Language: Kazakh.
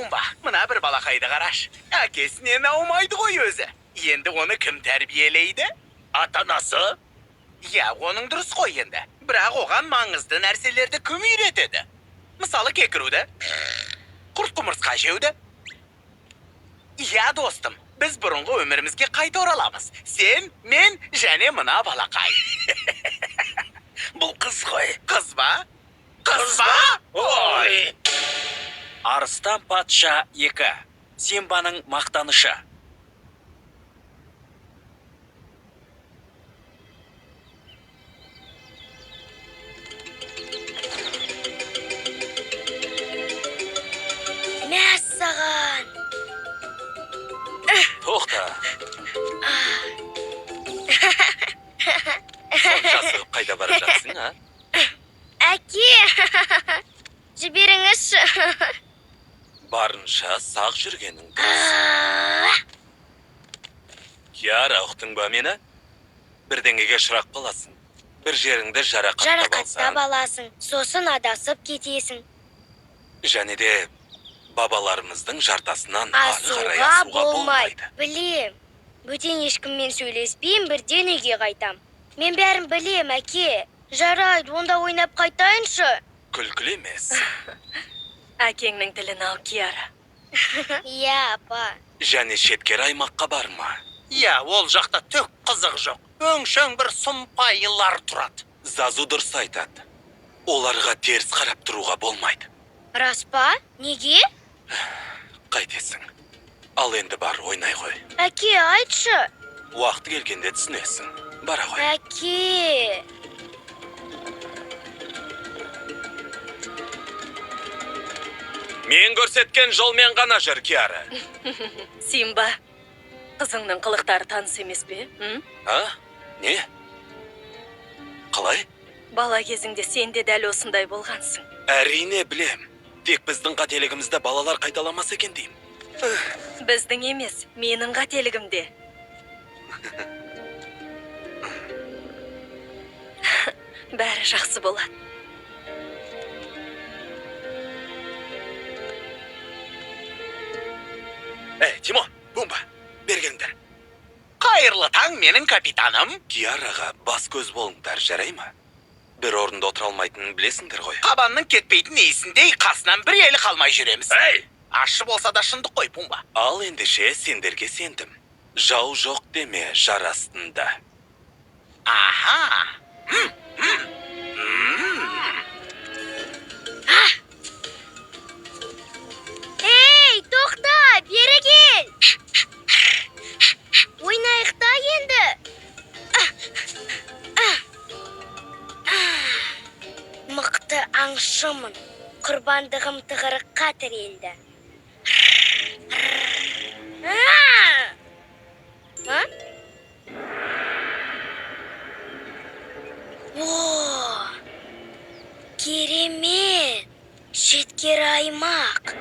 Бумба, мына бір балақайды қараш. Әкесінен аумайды ғой өзі. Енді оны кім тәрбиелейді? Ата-анасы? Я, оның дұрыс қой енді. Бірақ оған маңызды нәрселерді кім үйретеді? Мысалы кекіруді, құрт құмырсқа жеуді. Я, достым, біз бұрынғы өмірімізге қайта ораламыз. Сен, мен және мына балақай. Бұл қыз ғой. Қыз ба? Қыз ба? Ой! Арыстан патша 2. Симбаның мақтанышы. Мәссаған! Тоқта. Соншасы қайда бара жатсың, а? Әке! Жіберіңізші. Барынша сақ жүргенің дұрыс. Киара, ұқтың ба мені? Бірдеңеге шырақ қаласың. Бір жеріңді жарақаттап аласың, сосын адасып кетесің. Және де бабаларымыздың жартасынан ары қарай асуға болмайды. Білем. Бөтен ешкіммен сөйлеспейм, бірден үйге қайтам. Мен бәрін білем, әке. Жарайды, онда ойнап қайтайыншы. Күлкілі емес. Әкеңнің тілін ал, Киара. Иә, апа. Және шеткер аймаққа барма. Я, ол жақта түк қызық жоқ. Өңшөң бір сұмпайылар тұрады. Зазу дұрыс айтады. Оларға теріс қарап тұруға болмайды. Рас па? Неге? Қайтесің. Ал енді бар, ойнай ғой. Әке, айтшы. Уақыты келгенде түсінесің. Бара ғой. Әке. Мен көрсеткен жолмен ғана жүр, Киара. Симба, қызыңның қылықтары таныс емес пе? А? Не? Қалай? Бала кезіңде сен де дәл осындай болғансың. Әрине білем. Тек біздің қателігімізді балалар қайталамас екен деймін. Біздің емес, менің қателігімде. Бәрі жақсы болады. Тимон, Бумба, бергендер. Қайырлы таң, менің капитаным. Киараға бас көз болыңдар, жарай ма? Бір орында отыра алмайтынын білесіңдер ғой. Қабанның кетпейтін исіндей қасынан бір елі қалмай жүреміз. Ей! Ашы болса да шындық қой, Бумба. Ал ендеше сендерге сендім. Жау жоқ деме жар астында. Аха. Ей, тоқта, бері кел. Ойнайық та енді. Мықты аңшымын. Құрбандығым тығырыққа тірелді. О, керемет. Шеткер аймақ.